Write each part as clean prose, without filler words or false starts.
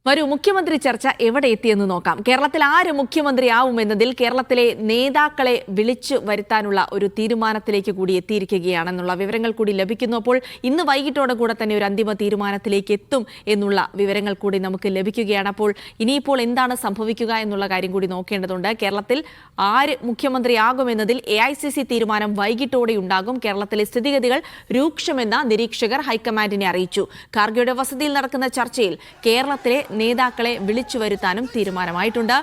വരൂ മുഖ്യമന്ത്രി ചർച്ച എവിടെ എത്തിയെന്ന് നോക്കാം. കേരളത്തിൽ ആര് മുഖ്യമന്ത്രിയാവുമെന്നതിൽ കേരളത്തിലെ നേതാക്കളെ വിളിച്ചു വരുത്താനുള്ള ഒരു തീരുമാനത്തിലേക്ക് കൂടി എത്തിയിരിക്കുകയാണെന്നുള്ള വിവരങ്ങൾ കൂടി ലഭിക്കുന്നു. അപ്പോൾ ഇന്ന് വൈകിട്ടോടെ കൂടെ തന്നെ ഒരു അന്തിമ തീരുമാനത്തിലേക്ക് എത്തും എന്നുള്ള വിവരങ്ങൾ കൂടി നമുക്ക് ലഭിക്കുകയാണ്. അപ്പോൾ ഇനിയിപ്പോൾ എന്താണ് സംഭവിക്കുക എന്നുള്ള കാര്യം കൂടി നോക്കേണ്ടതുണ്ട്. കേരളത്തിൽ ആര് മുഖ്യമന്ത്രിയാകുമെന്നതിൽ AICC തീരുമാനം വൈകിട്ടോടെ ഉണ്ടാകും. കേരളത്തിലെ സ്ഥിതിഗതികൾ രൂക്ഷമെന്ന നിരീക്ഷകർ ഹൈക്കമാൻഡിനെ അറിയിച്ചു. ഖാർഗെയുടെ വസതിയിൽ നടക്കുന്ന ചർച്ചയിൽ കേരളത്തിലെ നേതാക്കളെ വിളിച്ചു വരുത്താനും തീരുമാനമായിട്ടുണ്ട്.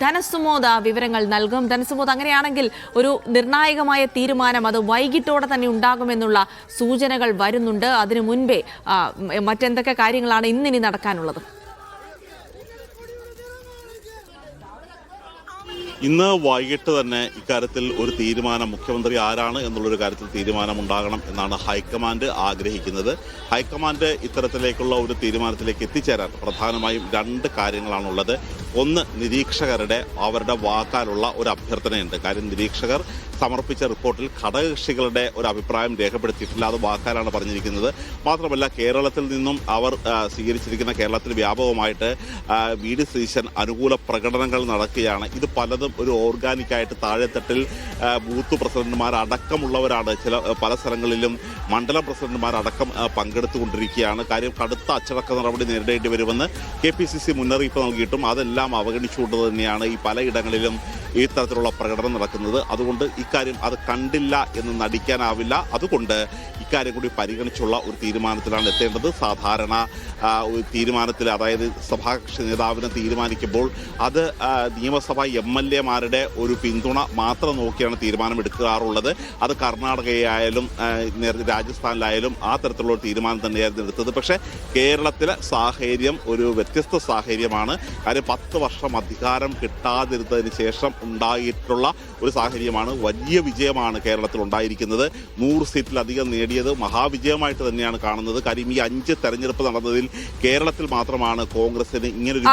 ധനസുമോദ വിവരങ്ങൾ നൽകും. ധനസുമോദ, അങ്ങനെയാണെങ്കിൽ ഒരു നിർണായകമായ തീരുമാനം അത് വൈകിട്ടോടെ തന്നെ ഉണ്ടാകുമെന്നുള്ള സൂചനകൾ വരുന്നുണ്ട്. അതിനു മുൻപേ മറ്റെന്തൊക്കെ കാര്യങ്ങളാണ് ഇന്നിനി നടക്കാനുള്ളത്? ഇന്ന് വൈകിട്ട് തന്നെ ഇക്കാര്യത്തിൽ ഒരു തീരുമാനം, മുഖ്യമന്ത്രി ആരാണ് എന്നുള്ളൊരു കാര്യത്തിൽ തീരുമാനം ഉണ്ടാകണം എന്നാണ് ഹൈക്കമാൻഡ് ആഗ്രഹിക്കുന്നത്. ഹൈക്കമാൻഡ് ഇത്തരത്തിലേക്കുള്ള ഒരു തീരുമാനത്തിലേക്ക് എത്തിച്ചേരാൻ പ്രധാനമായും രണ്ട് കാര്യങ്ങളാണുള്ളത്. ഒന്ന്, നിരീക്ഷകരുടെ അവരുടെ വാക്കാലുള്ള ഒരു അഭ്യർത്ഥനയുണ്ട്. കാര്യം നിരീക്ഷകർ സമർപ്പിച്ച റിപ്പോർട്ടിൽ ഘടകകക്ഷികളുടെ ഒരു അഭിപ്രായം രേഖപ്പെടുത്തിയിട്ടില്ല. അത് വാക്കാലാണ് പറഞ്ഞിരിക്കുന്നത്. മാത്രമല്ല, കേരളത്തിൽ നിന്നും അവർ സ്വീകരിച്ചിരിക്കുന്ന കേരളത്തിൽ വ്യാപകമായിട്ട് VD സതീശൻ അനുകൂല പ്രകടനങ്ങൾ നടക്കുകയാണ്. ഇത് പലതും ഒരു ഓർഗാനിക്കായിട്ട് താഴെത്തട്ടിൽ ബൂത്ത് പ്രസിഡന്റുമാരടക്കമുള്ളവരാണ് പല സ്ഥലങ്ങളിലും മണ്ഡലം പ്രസിഡന്റുമാരടക്കം പങ്കെടുത്തുകൊണ്ടിരിക്കുകയാണ്. കാര്യം കടുത്ത അച്ചടക്ക നടപടി നേരിടേണ്ടി വരുമെന്ന് KPCC മുന്നറിയിപ്പ് നൽകിയിട്ടും അതെല്ലാം അവഗണിച്ചുകൊണ്ട് തന്നെയാണ് ഈ പലയിടങ്ങളിലും ഈ തരത്തിലുള്ള പ്രകടനം നടക്കുന്നത്. അതുകൊണ്ട് ഇക്കാര്യം അത് കണ്ടില്ല എന്ന് നടിക്കാനാവില്ല. അതുകൊണ്ട് ഇക്കാര്യം കൂടി പരിഗണിച്ചുള്ള ഒരു തീരുമാനത്തിലാണ് എത്തേണ്ടത്. സാധാരണ ഒരു തീരുമാനത്തിൽ, അതായത് സഭാകക്ഷി നേതാവിനെ തീരുമാനിക്കുമ്പോൾ അത് നിയമസഭാ MLA-മാരുടെ ഒരു പിന്തുണ മാത്രം നോക്കിയാണ് തീരുമാനമെടുക്കാറുള്ളത്. അത് കർണാടകയായാലും രാജസ്ഥാനിലായാലും ആ തരത്തിലുള്ള ഒരു തീരുമാനം തന്നെയായിരുന്നു എടുത്തത്. പക്ഷേ കേരളത്തിലെ സാഹചര്യം ഒരു വ്യത്യസ്ത സാഹചര്യമാണ്. കാര്യം 10 വർഷം അധികാരം കിട്ടാതിരുന്നതിന് ശേഷം ഉണ്ടായിട്ടുള്ള ഒരു സാഹചര്യമാണ്. വലിയ വിജയമാണ് കേരളത്തിൽ ഉണ്ടായിരിക്കുന്നത്. 100 സീറ്റിലധികം നേടിയത് മഹാവിജയമായിട്ട് തന്നെയാണ് കാണുന്നത്. കാര്യം ഈ 5 തെരഞ്ഞെടുപ്പ് നടന്നതിൽ കേരളത്തിൽ മാത്രമാണ് കോൺഗ്രസിന് ഇങ്ങനൊരു